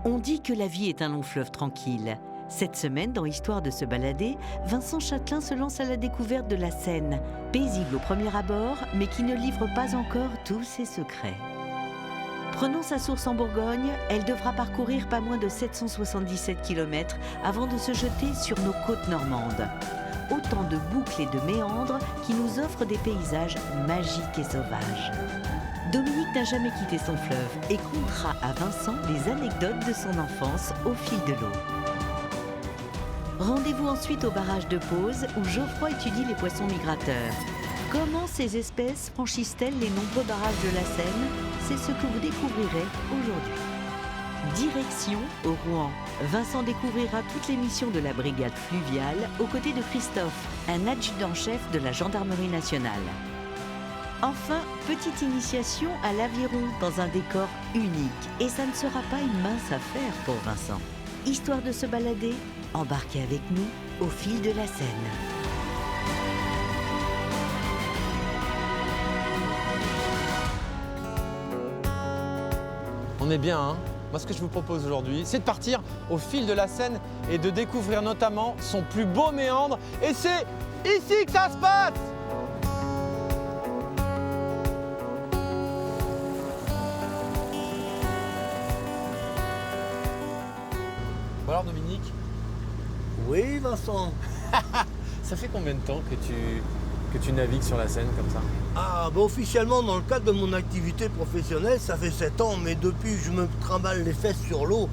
On dit que la vie est un long fleuve tranquille. Cette semaine, dans Histoire de se balader, Vincent Châtelain se lance à la découverte de la Seine, paisible au premier abord, mais qui ne livre pas encore tous ses secrets. Prenant sa source en Bourgogne, elle devra parcourir pas moins de 777 km avant de se jeter sur nos côtes normandes. Autant de boucles et de méandres qui nous offrent des paysages magiques et sauvages. Dominique n'a jamais quitté son fleuve et contera à Vincent les anecdotes de son enfance au fil de l'eau. Rendez-vous ensuite au barrage de Pose où Geoffroy étudie les poissons migrateurs. Comment ces espèces franchissent-elles les nombreux barrages de la Seine? C'est ce que vous découvrirez aujourd'hui. Direction au Rouen. Vincent découvrira toutes les missions de la brigade fluviale aux côtés de Christophe, un adjudant-chef de la gendarmerie nationale. Enfin, petite initiation à l'aviron dans un décor unique. Et ça ne sera pas une mince affaire pour Vincent. Histoire de se balader, embarquez avec nous au fil de la Seine. On est bien, hein? Moi, ce que je vous propose aujourd'hui, c'est de partir au fil de la Seine et de découvrir notamment son plus beau méandre. Et c'est ici que ça se passe! Bon alors, Dominique? Oui, Vincent. Ça fait combien de temps que tu navigues sur la Seine comme ça? Ah, bah officiellement, dans le cadre de mon activité professionnelle, ça fait 7 ans, mais depuis que je me trimballe les fesses sur l'eau,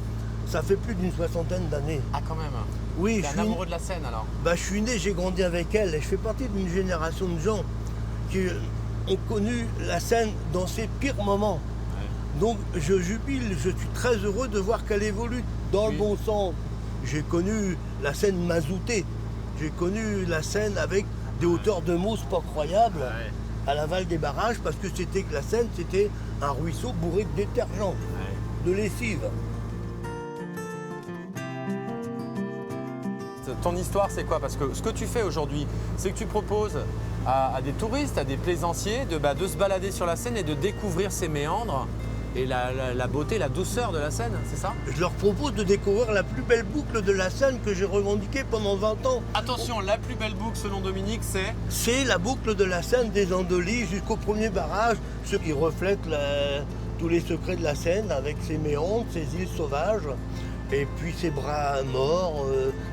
ça fait plus d'une 60aine d'années. Ah, quand même? Oui, T'es un amoureux de la Seine alors? Bah, je suis né, j'ai grandi avec elle, et je fais partie d'une génération de gens qui ont connu la Seine dans ses pires moments. Ouais. Donc, je jubile, je suis très heureux de voir qu'elle évolue dans le bon sens. J'ai connu la Seine mazoutée, j'ai connu la Seine avec des hauteurs de mousse pas croyables. Ouais. À l'aval des barrages, parce que c'était que la Seine, c'était un ruisseau bourré de détergents, de lessive. Ton histoire, c'est quoi? Parce que ce que tu fais aujourd'hui, c'est que tu proposes à des touristes, à des plaisanciers, de se balader sur la Seine et de découvrir ses méandres et la beauté, la douceur de la Seine, c'est ça? Je leur propose de découvrir la plus belle boucle de la Seine que j'ai revendiquée pendant 20 ans. Attention, la plus belle boucle selon Dominique, c'est? C'est la boucle de la Seine des Andelys jusqu'au premier barrage, ce qui reflète tous les secrets de la Seine avec ses méandres, ses îles sauvages, et puis ses bras morts,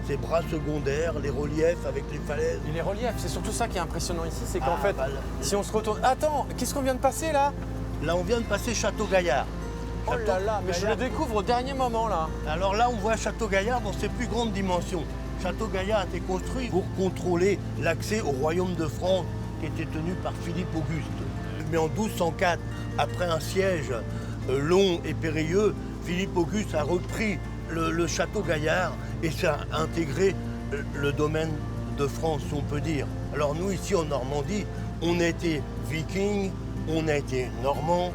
ses bras secondaires, les reliefs avec les falaises. Et les reliefs, c'est surtout ça qui est impressionnant ici, c'est qu'en fait, bah, si on se retourne... Attends, qu'est-ce qu'on vient de passer là? Là, on vient de passer Château-Gaillard. Oh là là, mais je le découvre au dernier moment là. Alors là, on voit Château-Gaillard dans ses plus grandes dimensions. Château-Gaillard a été construit pour contrôler l'accès au royaume de France qui était tenu par Philippe Auguste. Mais en 1204, après un siège long et périlleux, Philippe Auguste a repris le Château-Gaillard et ça a intégré le domaine de France, si on peut dire. Alors nous, ici en Normandie, on a été vikings, on a été normands,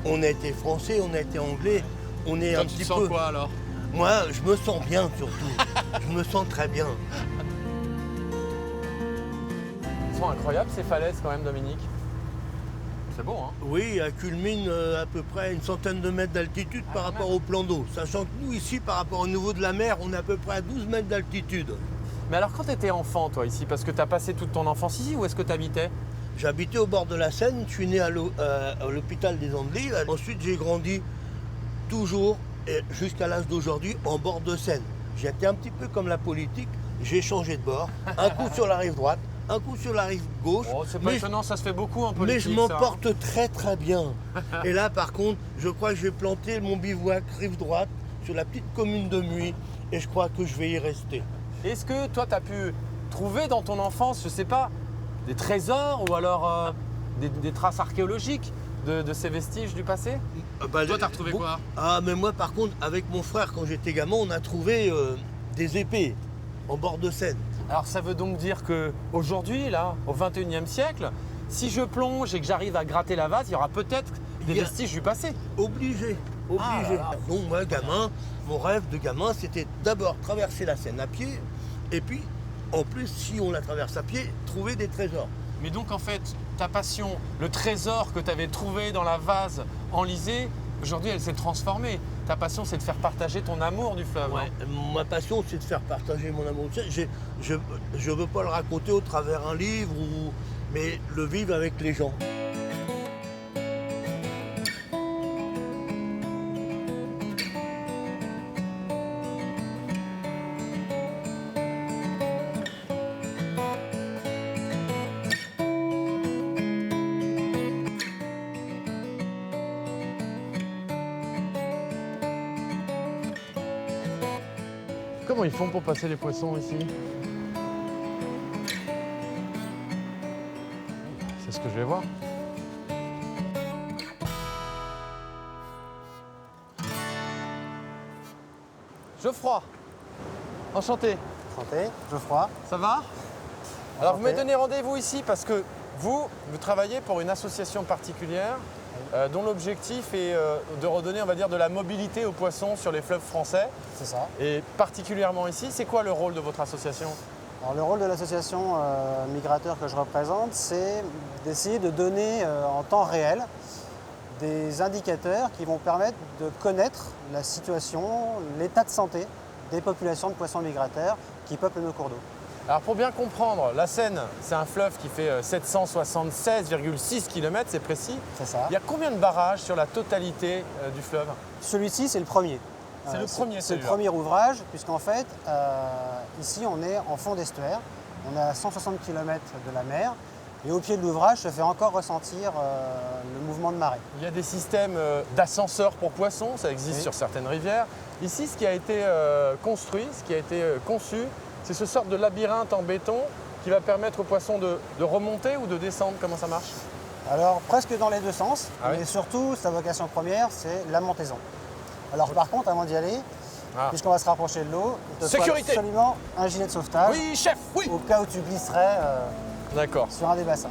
on a été français, on a été anglais, on est un petit peu... Tu sens quoi alors? Moi, je me sens bien surtout. Je me sens très bien. Ils sont incroyables ces falaises quand même, Dominique. C'est beau, hein? Oui, elle culmine à peu près une centaine de mètres d'altitude par rapport au plan d'eau. Sachant que nous, ici, par rapport au niveau de la mer, on est à peu près à 12 mètres d'altitude. Mais alors quand tu étais enfant, toi, ici, parce que tu as passé toute ton enfance ici, où est-ce que tu habitais? J'habitais au bord de la Seine, je suis né à l'hôpital des Andelys. Ensuite, j'ai grandi toujours, jusqu'à l'âge d'aujourd'hui, en bord de Seine. J'ai été un petit peu comme la politique, j'ai changé de bord. Un coup sur la rive droite, un coup sur la rive gauche. Oh, c'est pas étonnant, ça se fait beaucoup en politique. Mais je m'en porte très très bien. Et là, par contre, je crois que je vais planter mon bivouac rive droite sur la petite commune de Muy et je crois que je vais y rester. Est-ce que toi, tu as pu trouver dans ton enfance, je sais pas, des trésors ou alors des traces archéologiques de ces vestiges du passé? Toi, t'as retrouvé quoi? Ah, mais moi, par contre, avec mon frère, quand j'étais gamin, on a trouvé des épées en bord de Seine. Alors ça veut donc dire qu'aujourd'hui, là, au 21e siècle, si je plonge et que j'arrive à gratter la vase, il y aura peut-être des vestiges du passé. Obligé. Donc moi, gamin, mon rêve de gamin, c'était d'abord traverser la Seine à pied, et puis, en plus, si on la traverse à pied, trouver des trésors. Mais donc en fait, ta passion, le trésor que tu avais trouvé dans la vase enlisée, Aujourd'hui, elle s'est transformée. Ta passion, c'est de faire partager ton amour du fleuve. Ouais, ma passion, c'est de faire partager mon amour. Tu sais, je ne veux pas le raconter au travers un livre, mais le vivre avec les gens. Comment ils font pour passer les poissons ici? C'est ce que je vais voir. Geoffroy, enchanté. Santé, Geoffroy. Ça va? Alors vous Enchanté. m'avez donné rendez-vous ici parce que vous travaillez pour une association particulière dont l'objectif est de redonner, on va dire, de la mobilité aux poissons sur les fleuves français. C'est ça. Et particulièrement ici, c'est quoi le rôle de votre association? Alors, le rôle de l'association Migrateur que je représente, c'est d'essayer de donner en temps réel des indicateurs qui vont permettre de connaître la situation, l'état de santé des populations de poissons migrateurs qui peuplent nos cours d'eau. Alors pour bien comprendre, la Seine, c'est un fleuve qui fait 776,6 km, c'est précis. C'est ça. Il y a combien de barrages sur la totalité du fleuve? Celui-ci, c'est le premier. C'est le premier, C'est le celui-là. premier ouvrage, puisqu'en fait, ici, on est en fond d'estuaire. On est à 160 km de la mer. Et au pied de l'ouvrage se fait encore ressentir le mouvement de marée. Il y a des systèmes d'ascenseurs pour poissons, ça existe Oui. sur certaines rivières. Ici, ce qui a été construit, ce qui a été conçu, c'est ce sorte de labyrinthe en béton qui va permettre aux poissons de remonter ou de descendre. Comment ça marche? Alors, presque dans les deux sens, Ah oui. mais surtout, sa vocation première, c'est la montaison. Alors, par contre, avant d'y aller, puisqu'on va se rapprocher de l'eau, il te faut Sécurité. absolument un gilet de sauvetage Oui, chef, oui. au cas où tu glisserais D'accord. sur un des bassins.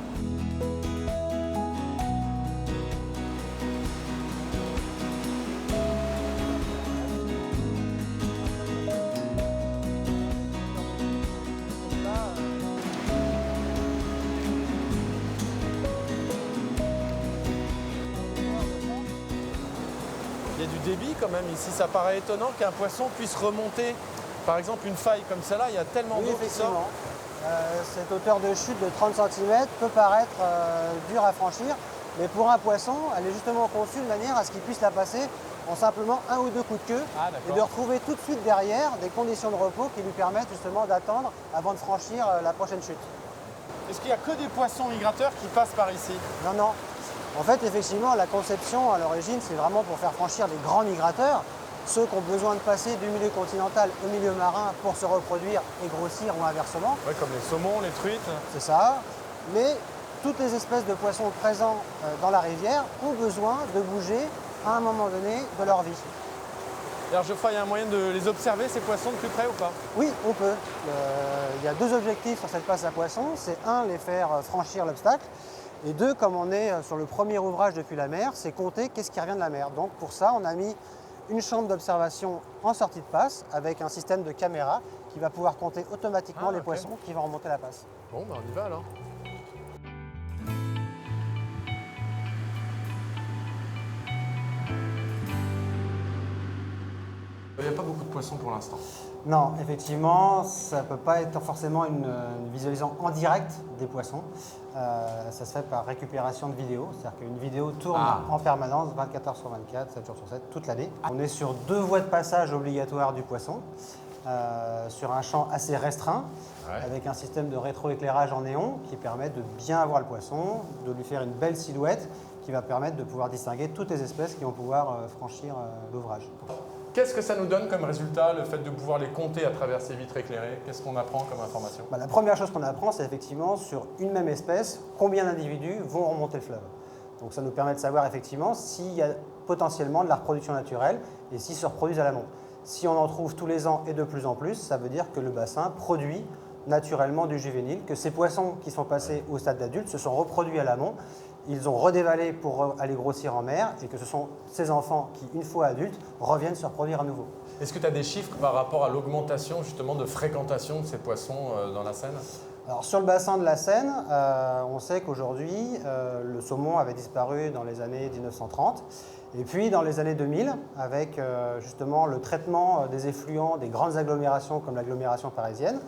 Il y a du débit quand même ici. Ça paraît étonnant qu'un poisson puisse remonter. Par exemple, une faille comme celle-là, il y a tellement Oui, d'eau qui sort. effectivement. Cette hauteur de chute de 30 cm peut paraître dure à franchir, mais pour un poisson, elle est justement conçue de manière à ce qu'il puisse la passer en simplement un ou deux coups de queue Ah, d'accord. et de retrouver tout de suite derrière des conditions de repos qui lui permettent justement d'attendre avant de franchir la prochaine chute. Est-ce qu'il n'y a que des poissons migrateurs qui passent par ici? Non, non. En fait, effectivement, la conception à l'origine, c'est vraiment pour faire franchir les grands migrateurs, ceux qui ont besoin de passer du milieu continental au milieu marin pour se reproduire et grossir ou inversement. Ouais, comme les saumons, les truites. C'est ça. Mais toutes les espèces de poissons présents dans la rivière ont besoin de bouger à un moment donné de leur vie. Alors Geoffroy, il y a un moyen de les observer, ces poissons, de plus près ou pas? Oui, on peut. Il y a deux objectifs sur cette passe à poissons. C'est un, les faire franchir l'obstacle. Et deux, comme on est sur le premier ouvrage depuis la mer, c'est compter qu'est-ce qui revient de la mer. Donc pour ça, on a mis une chambre d'observation en sortie de passe avec un système de caméra qui va pouvoir compter automatiquement les ok. poissons qui vont remonter la passe. Bon, ben on y va alors. Il n'y a pas beaucoup de poissons pour l'instant. Non, effectivement, ça ne peut pas être forcément une visualisation en direct des poissons. Ça se fait par récupération de vidéos, c'est-à-dire qu'une vidéo tourne en permanence 24 heures sur 24, 7 jours sur 7, toute l'année. On est sur 2 voies de passage obligatoires du poisson, sur un champ assez restreint, avec un système de rétroéclairage en néon qui permet de bien voir le poisson, de lui faire une belle silhouette qui va permettre de pouvoir distinguer toutes les espèces qui vont pouvoir franchir l'ouvrage. Qu'est-ce que ça nous donne comme résultat, le fait de pouvoir les compter à travers ces vitres éclairées? Qu'est-ce qu'on apprend comme information? La première chose qu'on apprend, c'est effectivement sur une même espèce, combien d'individus vont remonter le fleuve. Donc ça nous permet de savoir effectivement s'il y a potentiellement de la reproduction naturelle et s'ils se reproduisent à l'amont. Si on en trouve tous les ans et de plus en plus, ça veut dire que le bassin produit naturellement du juvénile, que ces poissons qui sont passés au stade d'adulte se sont reproduits à l'amont, ils ont redévalé pour aller grossir en mer et que ce sont ces enfants qui, une fois adultes, reviennent se reproduire à nouveau. Est-ce que tu as des chiffres par rapport à l'augmentation justement de fréquentation de ces poissons dans la Seine? Alors sur le bassin de la Seine, on sait qu'aujourd'hui, le saumon avait disparu dans les années 1930 Et puis dans les années 2000, avec justement le traitement des effluents des grandes agglomérations comme l'agglomération parisienne,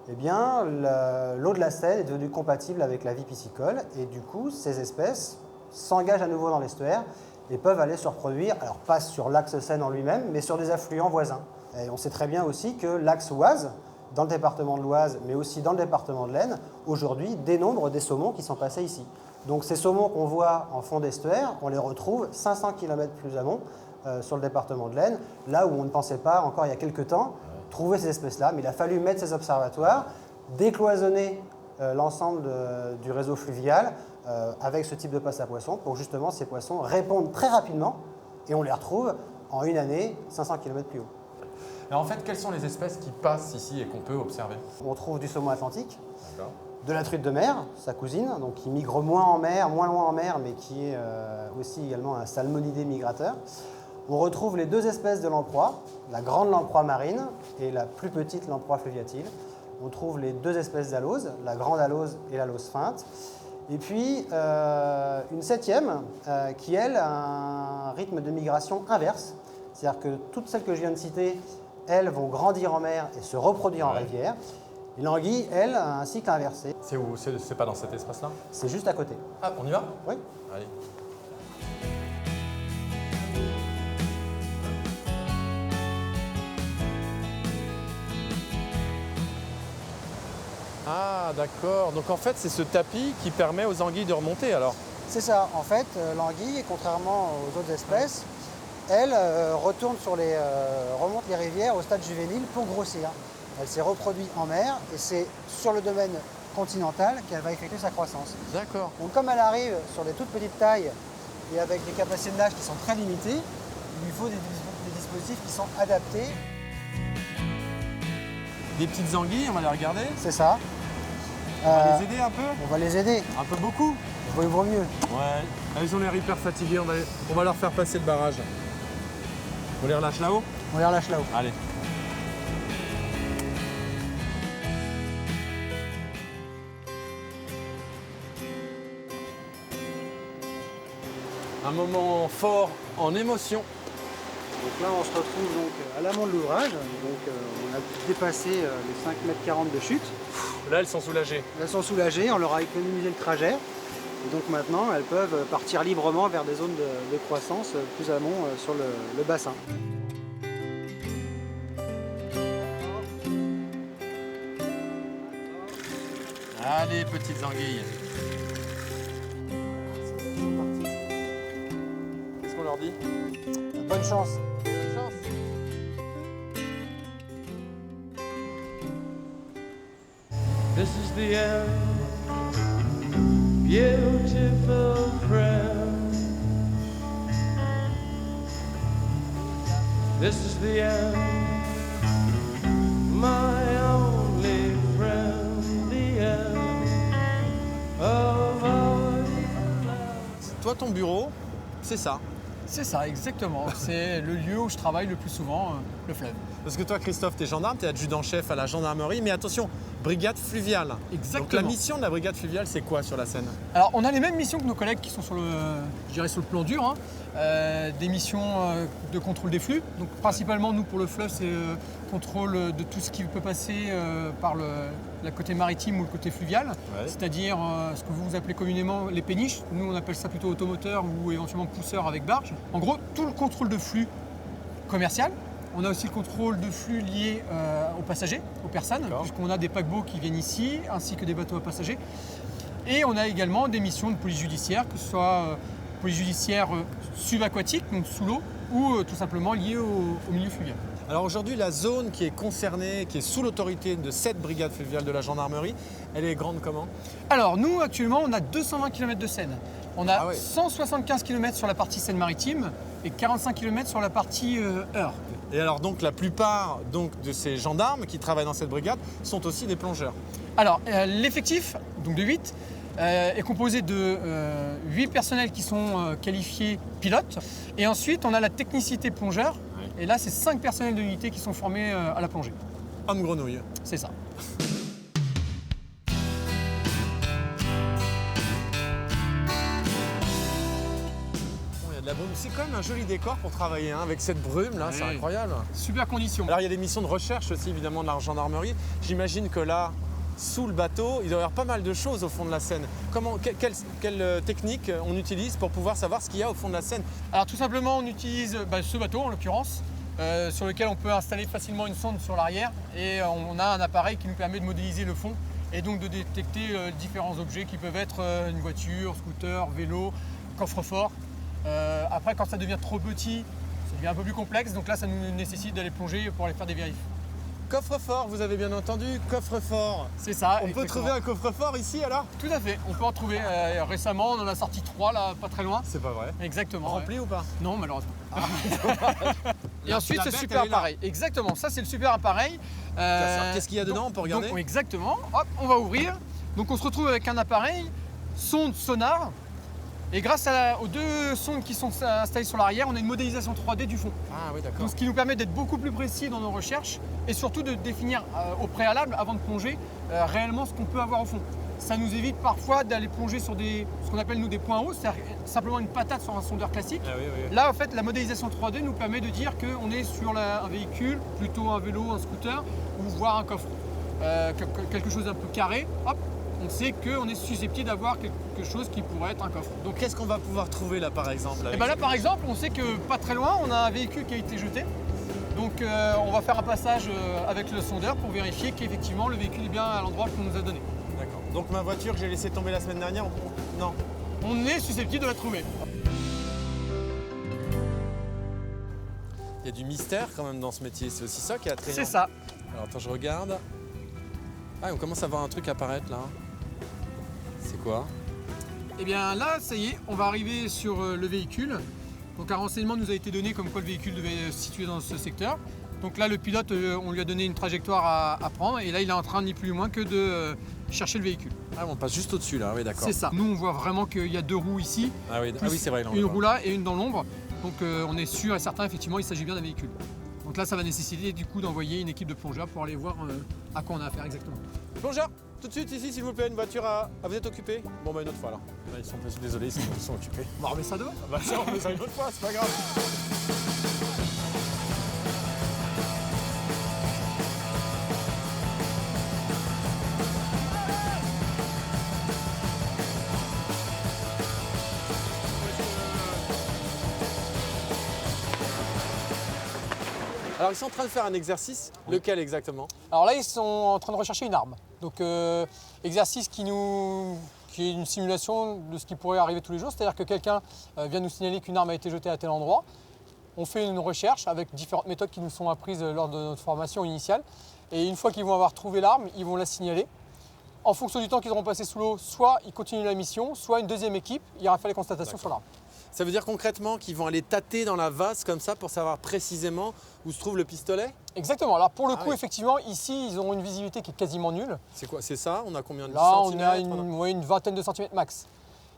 eh bien, l'eau de la Seine est devenue compatible avec la vie piscicole et du coup, ces espèces s'engagent à nouveau dans l'estuaire et peuvent aller se reproduire, alors pas sur l'axe Seine en lui-même, mais sur des affluents voisins. Et on sait très bien aussi que l'axe Oise, dans le département de l'Oise, mais aussi dans le département de l'Aisne, aujourd'hui dénombre des saumons qui sont passés ici. Donc ces saumons qu'on voit en fond d'estuaire, on les retrouve 500 km plus amont sur le département de l'Aisne, là où on ne pensait pas encore il y a quelques temps trouver ces espèces-là, mais il a fallu mettre ces observatoires, décloisonner l'ensemble du réseau fluvial avec ce type de passe à poissons pour justement ces poissons répondent très rapidement et on les retrouve en une année 500 km plus haut. Et en fait, quelles sont les espèces qui passent ici et qu'on peut observer? On trouve du saumon atlantique, de la truite de mer, sa cousine, donc qui migre moins en mer, moins loin en mer, mais qui est aussi également un salmonidé migrateur. On retrouve les deux espèces de lamproie, la grande lamproie marine et la plus petite lamproie fluviatile. On trouve les deux espèces d'aloses, la grande alose et l'alose feinte. Et puis une septième qui, elle, a un rythme de migration inverse. C'est-à-dire que toutes celles que je viens de citer, elles vont grandir en mer et se reproduire en rivière. Et l'anguille, elle, a un cycle inversé. C'est où? C'est pas dans cet espace-là? C'est juste à côté. Ah, on y va? Oui. Allez. Ah, d'accord. Donc en fait, c'est ce tapis qui permet aux anguilles de remonter alors? C'est ça. En fait, l'anguille, contrairement aux autres espèces, elle remonte les rivières au stade juvénile pour grossir. Elle s'est reproduite en mer et c'est sur le domaine continental qu'elle va effectuer sa croissance. D'accord. Donc comme elle arrive sur des toutes petites tailles et avec des capacités de nage qui sont très limitées, il lui faut des dispositifs qui sont adaptés. Des petites anguilles, on va les regarder. C'est ça. On va les aider un peu? On va les aider. Un peu beaucoup? Il vaut mieux. Ouais. Ah, ils ont l'air hyper fatigués, on va leur faire passer le barrage. On les relâche là-haut? On les relâche là-haut. Allez. Un moment fort en émotion. Donc là, on se retrouve donc à l'amont de l'ouvrage. Donc on a dépassé les 5,40 m de chute. Là, elles sont soulagées. Elles sont soulagées, on leur a économisé le trajet. Et donc maintenant, elles peuvent partir librement vers des zones de croissance plus amont sur le bassin. Allez, petites anguilles. Qu'est-ce qu'on leur dit? Bonne chance. Bonne chance. This is the end, beautiful friend. This is the end, my only friend, the end of all your love. Toi, ton bureau, c'est ça. C'est ça, exactement. C'est le lieu où je travaille le plus souvent, le fleuve. Parce que toi, Christophe, t'es gendarme, t'es adjudant-chef à la gendarmerie, mais attention, brigade fluviale. Exactement. Donc la mission de la brigade fluviale, c'est quoi sur la Seine? Alors, on a les mêmes missions que nos collègues qui sont sur sur le plan dur, hein. Des missions de contrôle des flux. Donc, principalement, nous, pour le fleuve, c'est contrôle de tout ce qui peut passer par le côté maritime ou le côté fluvial, c'est-à-dire ce que vous appelez communément les péniches. Nous, on appelle ça plutôt automoteur ou éventuellement pousseur avec barge. En gros, tout le contrôle de flux commercial. On a aussi le contrôle de flux lié aux passagers, aux personnes, puisqu'on a des paquebots qui viennent ici, ainsi que des bateaux à passagers. Et on a également des missions de police judiciaire, que ce soit police judiciaire subaquatique, donc sous l'eau, ou tout simplement liée au milieu fluvial. Alors aujourd'hui, la zone qui est concernée, qui est sous l'autorité de cette brigade fluviale de la gendarmerie, elle est grande comment? Alors nous, actuellement, on a 220 km de Seine. On a ouais. 175 km sur la partie Seine-Maritime et 45 km sur la partie Eure. Et alors donc la plupart de ces gendarmes qui travaillent dans cette brigade sont aussi des plongeurs. Alors l'effectif, donc de 8, est composé de 8 personnels qui sont qualifiés pilotes. Et ensuite, on a la technicité plongeur. Ouais. Et là, c'est 5 personnels de l'unité qui sont formés à la plongée. Homme grenouille. C'est ça. Il y a de la bonne c'est quand même un joli décor pour travailler, hein, avec cette brume là, c'est Oui. incroyable. Super condition. Alors il y a des missions de recherche aussi évidemment de la gendarmerie. J'imagine que là, sous le bateau, il doit y avoir pas mal de choses au fond de la Seine. Quelle technique on utilise pour pouvoir savoir ce qu'il y a au fond de la Seine? Alors tout simplement, on utilise ce bateau en l'occurrence, sur lequel on peut installer facilement une sonde sur l'arrière et on a un appareil qui nous permet de modéliser le fond et donc de détecter différents objets qui peuvent être une voiture, scooter, vélo, coffre-fort. Après, quand ça devient trop petit, ça devient un peu plus complexe, donc là ça nous nécessite d'aller plonger pour aller faire des vérifs. Coffre-fort, vous avez bien entendu, coffre-fort. C'est ça. On peut exactement. trouver un coffre-fort ici alors? Tout à fait, on peut en trouver. Récemment, on en a sorti 3 là, pas très loin. C'est pas vrai. Exactement. Rempli ou pas? Non, malheureusement. Et La- ensuite, la c'est le bête, super elle est là. appareil. Exactement, ça c'est le super appareil. Qu'est-ce qu'il y a dedans, on peut regarder? Donc, exactement, hop, on va ouvrir. Donc on se retrouve avec un appareil, sonde sonar. Et grâce aux 2 sondes qui sont installées sur l'arrière, on a une modélisation 3D du fond. Ah oui, d'accord. Donc, ce qui nous permet d'être beaucoup plus précis dans nos recherches et surtout de définir au préalable, avant de plonger, réellement ce qu'on peut avoir au fond. Ça nous évite parfois d'aller plonger sur ce qu'on appelle nous des points hauts, c'est-à-dire simplement une patate sur un sondeur classique. Ah oui, oui. Là, en fait, la modélisation 3D nous permet de dire qu'on est sur un véhicule, plutôt un vélo, un scooter, ou voire un coffre. Quelque chose d'un peu carré, hop, on sait qu'on est susceptible d'avoir quelque chose qui pourrait être un coffre. Donc qu'est-ce qu'on va pouvoir trouver là par exemple? Et avec ben là, cette- par exemple, on sait que pas très loin, on a un véhicule qui a été jeté. Donc on va faire un passage avec le sondeur pour vérifier qu'effectivement le véhicule est bien à l'endroit qu'on nous a donné. D'accord. Donc ma voiture que j'ai laissée tomber la semaine dernière, non. On est susceptible de la trouver. Il y a du mystère quand même dans ce métier, c'est aussi ça qui est attrayant. C'est ça. Alors attends, je regarde. Ah, on commence à voir un truc apparaître là. C'est quoi? Et bien là, ça y est, on va arriver sur le véhicule. Donc un renseignement nous a été donné comme quoi le véhicule devait se situer dans ce secteur. Donc là, le pilote, on lui a donné une trajectoire à prendre et là, il est en train ni plus ni moins que de chercher le véhicule. Ah, on passe juste au-dessus là, oui d'accord. C'est ça. Nous, on voit vraiment qu'il y a 2 roues ici, Ah oui, plus c'est vrai. là, on une le roue voit. là et une dans l'ombre. Donc on est sûr et certain, effectivement, il s'agit bien d'un véhicule. Donc là, ça va nécessiter du coup d'envoyer une équipe de plongeurs pour aller voir à quoi on a affaire exactement. Plongeur, tout de suite ici s'il vous plaît, une voiture à... Ah, vous êtes occupé? Bon bah une autre fois alors. Là, ils sont désolés, ils sont occupés. On va remettre ça dehors. Ah bah ça, on fait ça une autre fois, c'est pas grave. Alors ils sont en train de faire un exercice, lequel exactement? Alors là, ils sont en train de rechercher une arme. Donc, exercice qui est une simulation de ce qui pourrait arriver tous les jours. C'est-à-dire que quelqu'un vient nous signaler qu'une arme a été jetée à tel endroit. On fait une recherche avec différentes méthodes qui nous sont apprises lors de notre formation initiale. Et une fois qu'ils vont avoir trouvé l'arme, ils vont la signaler. En fonction du temps qu'ils auront passé sous l'eau, soit ils continuent la mission, soit une deuxième équipe ira faire les constatations sur l'arme. Ça veut dire concrètement qu'ils vont aller tâter dans la vase comme ça pour savoir précisément où se trouve le pistolet? Exactement. Alors pour le Ah coup, oui. effectivement, ici, ils auront une visibilité qui est quasiment nulle. C'est quoi? C'est ça? On a combien de Là, on centimètres? a une vingtaine de centimètres max.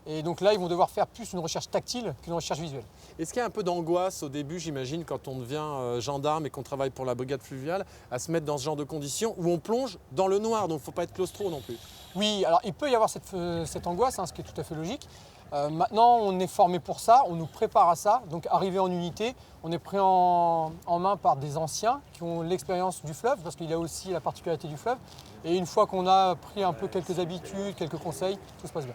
Et donc là, ils vont devoir faire plus une recherche tactile qu'une recherche visuelle. Est-ce qu'il y a un peu d'angoisse au début, j'imagine, quand on devient gendarme et qu'on travaille pour la brigade fluviale, à se mettre dans ce genre de conditions où on plonge dans le noir, donc il ne faut pas être claustro non plus? Oui, alors il peut y avoir cette angoisse, hein, ce qui est tout à fait logique. Maintenant, on est formé pour ça, on nous prépare à ça. Donc arrivé en unité, on est pris en main par des anciens qui ont l'expérience du fleuve, parce qu'il y a aussi la particularité du fleuve. Et une fois qu'on a pris un peu quelques habitudes, quelques conseils, tout se passe bien.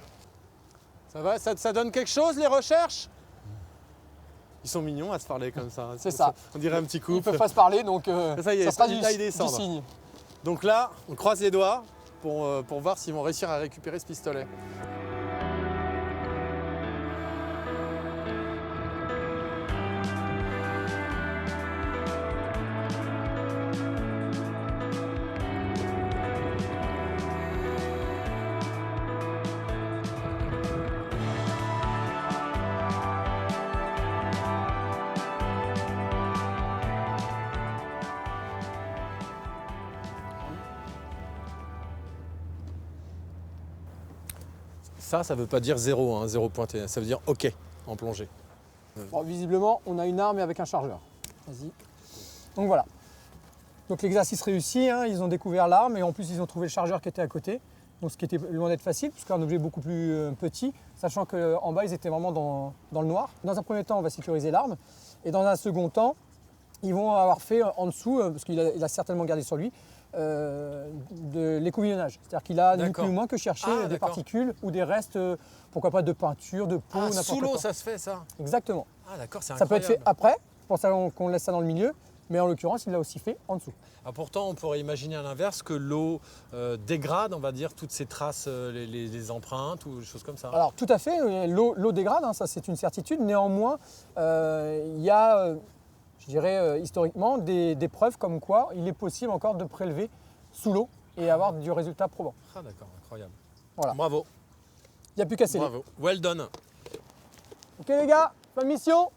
Ça va? Ça donne quelque chose, les recherches? Ils sont mignons à se parler comme ça. C'est ça. On dirait un petit Ils ne couple. peuvent pas se parler, donc Ça y est, ça sera là, ils du descendent. signe. Donc là, on croise les doigts pour voir s'ils vont réussir à récupérer ce pistolet. Ça veut pas dire zéro, hein, zéro pointé. Ça veut dire OK en plongée. Bon, visiblement, on a une arme avec un chargeur. Vas-y. Donc voilà. Donc l'exercice réussi, hein, ils ont découvert l'arme et en plus ils ont trouvé le chargeur qui était à côté. donc ce qui était loin d'être facile, puisqu'un objet beaucoup plus petit, sachant qu'en bas, ils étaient vraiment dans le noir. Dans un premier temps, on va sécuriser l'arme, et dans un second temps, ils vont avoir fait en dessous, parce qu'il a certainement gardé sur lui, de l'écouvillonnage. C'est-à-dire qu'il a ni plus ni moins que chercher des particules ou des restes, pourquoi pas de peinture, de peau, n'importe quoi. Sous l'eau, ça se fait ça? Exactement. Ah d'accord, c'est Ça peut incroyable. être fait après, pour ça qu'on laisse ça dans le milieu, mais en l'occurrence, il l'a aussi fait en dessous. Ah, pourtant, on pourrait imaginer à l'inverse que l'eau dégrade, on va dire, toutes ces traces, les empreintes ou des choses comme ça. Alors tout à fait, l'eau dégrade, ça c'est une certitude. Néanmoins, il y a, je dirais historiquement, des preuves comme quoi il est possible encore de prélever sous l'eau et avoir du résultat probant. Ah d'accord, incroyable. Voilà. Bravo, Il n'y a plus qu'à sceller. bravo. Well done. Ok les gars, fin de mission.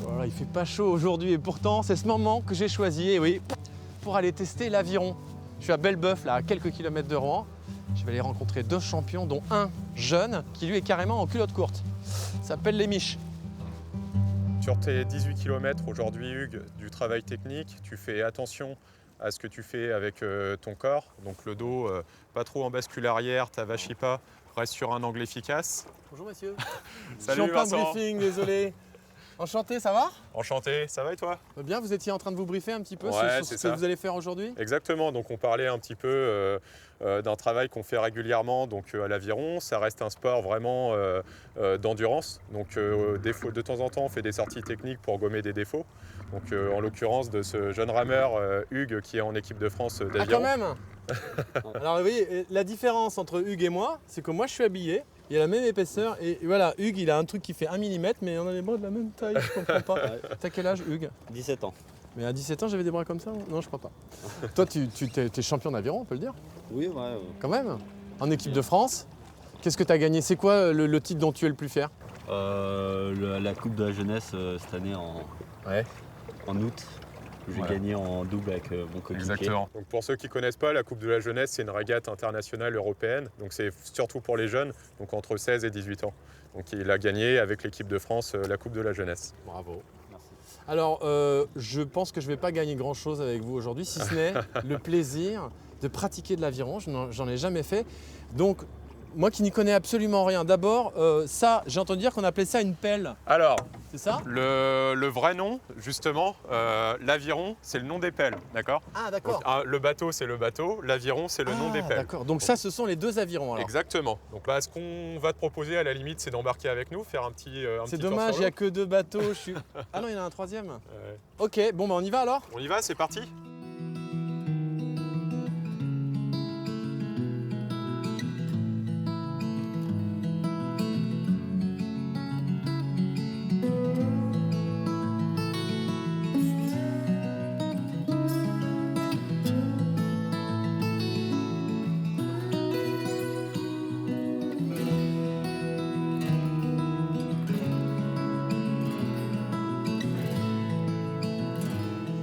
Voilà, il fait pas chaud aujourd'hui et pourtant c'est ce moment que j'ai choisi, et oui, pour aller tester l'aviron. Je suis à Belleboeuf, là, à quelques kilomètres de Rouen. Je vais aller rencontrer 2 champions, dont un jeune qui lui est carrément en culotte courte. Ça s'appelle les Miches. Sur tes 18 km aujourd'hui, Hugues, du travail technique, tu fais attention à ce que tu fais avec ton corps. Donc le dos, pas trop en bascule arrière, t'avachis pas, reste sur un angle efficace. Bonjour messieurs. Salut Je suis en plein Vincent. briefing, désolé. Enchanté, ça va? Enchanté, ça va et toi? Bien, vous étiez en train de vous briefer un petit peu Ouais, sur c'est ce que ça. vous allez faire aujourd'hui? Exactement, donc on parlait un petit peu d'un travail qu'on fait régulièrement donc, à l'aviron. Ça reste un sport vraiment d'endurance. Donc de temps en temps, on fait des sorties techniques pour gommer des défauts. Donc en l'occurrence de ce jeune rameur Hugues qui est en équipe de France Ah d'aviron. quand même. Alors vous voyez, la différence entre Hugues et moi, c'est que moi je suis habillé, il a la même épaisseur, et voilà, Hugues il a un truc qui fait 1 mm, mais on a les bras de la même taille, je comprends pas. T'as quel âge Hugues? 17 ans. Mais à 17 ans j'avais des bras comme ça? Non, je crois pas. Toi tu t'es champion d'aviron, on peut le dire? Oui, ouais. Quand même. En équipe de France. Qu'est-ce que tu as gagné? C'est quoi le titre dont tu es le plus fier? La Coupe de la Jeunesse cette année en août. J'ai gagné en double avec mon coéquipier. Exactement. Donc pour ceux qui ne connaissent pas, la Coupe de la Jeunesse, c'est une régate internationale européenne. Donc c'est surtout pour les jeunes, donc entre 16 et 18 ans. Donc il a gagné avec l'équipe de France la Coupe de la Jeunesse. Bravo. Merci. Alors, je pense que je ne vais pas gagner grand-chose avec vous aujourd'hui, si ce n'est le plaisir de pratiquer de l'aviron. J'en ai jamais fait. Donc, moi qui n'y connais absolument rien, d'abord, ça, j'ai entendu dire qu'on appelait ça une pelle. Alors, C'est ça? le vrai nom, justement, l'aviron, c'est le nom des pelles, d'accord? Ah, d'accord. Donc, le bateau, c'est le bateau, l'aviron, c'est le nom des pelles. D'accord. Donc ça, ce sont les 2 avirons alors. Exactement. Donc ce qu'on va te proposer à la limite, c'est d'embarquer avec nous, faire un petit C'est tour dommage, sur il n'y a l'eau. que 2 bateaux. Je suis... Ah non, il y en a un 3e. Ouais. Ok, bon, bah on y va alors? On y va, c'est parti.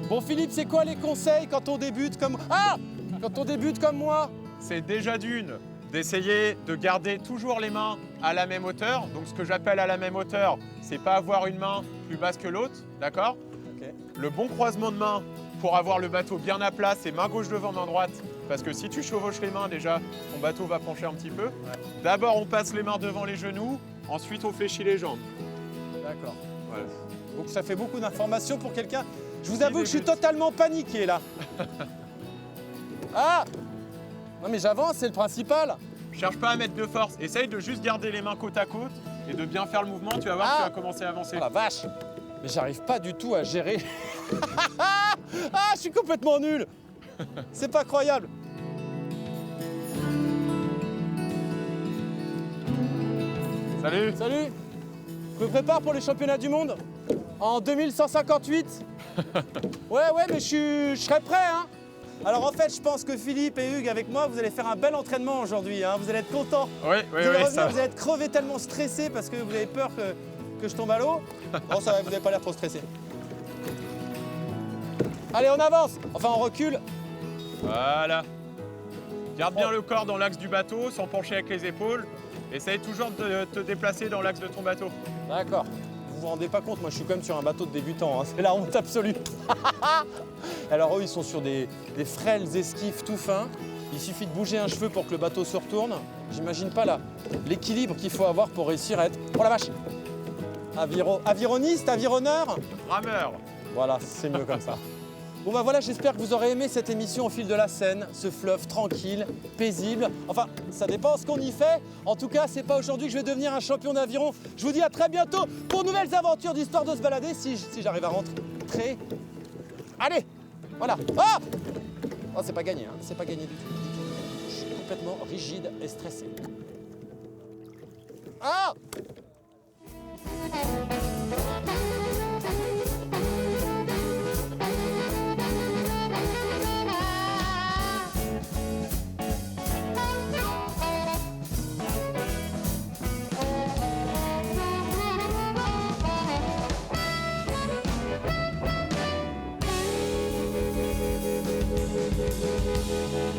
Bon, Philippe, c'est quoi les conseils quand on débute comme... Ah! Quand on débute comme moi? C'est déjà d'une d'essayer de garder toujours les mains à la même hauteur. Donc ce que j'appelle à la même hauteur, c'est pas avoir une main plus basse que l'autre, d'accord? Le bon croisement de mains pour avoir le bateau bien à plat, c'est main gauche devant, main droite. Parce que si tu chevauches les mains déjà, ton bateau va pencher un petit peu. D'abord, on passe les mains devant les genoux, ensuite on fléchit les jambes. D'accord. Voilà. Donc ça fait beaucoup d'informations pour quelqu'un. Je vous Qui avoue que je suis débute. totalement paniqué là. Ah! Non mais j'avance, c'est le principal. Cherche pas à mettre de force, essaye de juste garder les mains côte à côte et de bien faire le mouvement, tu vas voir que tu vas commencer à avancer. Oh la vache! Mais j'arrive pas du tout à gérer. Ah, je suis complètement nul. C'est pas croyable. Salut! Salut. Je me prépare pour les championnats du monde en 2158. Ouais, mais je serai prêt, hein. Alors en fait, je pense que Philippe et Hugues, avec moi, vous allez faire un bel entraînement aujourd'hui, hein. Vous allez être contents. Oui, Vous allez revenir, ça vous allez être crevés tellement stressés parce que vous avez peur que je tombe à l'eau. Non, ça va, vous n'avez pas l'air trop stressé. Allez, on avance. Enfin, on recule. Voilà. Garde bien le corps dans l'axe du bateau, sans pencher avec les épaules. Essaye toujours de te déplacer dans l'axe de ton bateau. D'accord. Vous vous rendez pas compte, moi je suis quand même sur un bateau de débutant, hein. C'est la honte absolue. Alors eux, ils sont sur des frêles esquifs tout fins. Il suffit de bouger un cheveu pour que le bateau se retourne. J'imagine pas là l'équilibre qu'il faut avoir pour réussir à être... Oh la vache! Avironiste, avironneur? Rameur. Voilà, c'est mieux comme ça. Bon bah voilà, j'espère que vous aurez aimé cette émission au fil de la Seine, ce fleuve tranquille, paisible. Enfin, ça dépend ce qu'on y fait. En tout cas, c'est pas aujourd'hui que je vais devenir un champion d'aviron. Je vous dis à très bientôt pour de nouvelles aventures d'histoire de se balader si j'arrive à rentrer. Allez, voilà. Ah oh, c'est pas gagné, hein. C'est pas gagné du tout. Je suis complètement rigide et stressé. Ah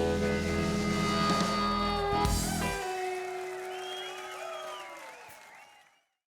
Thank you.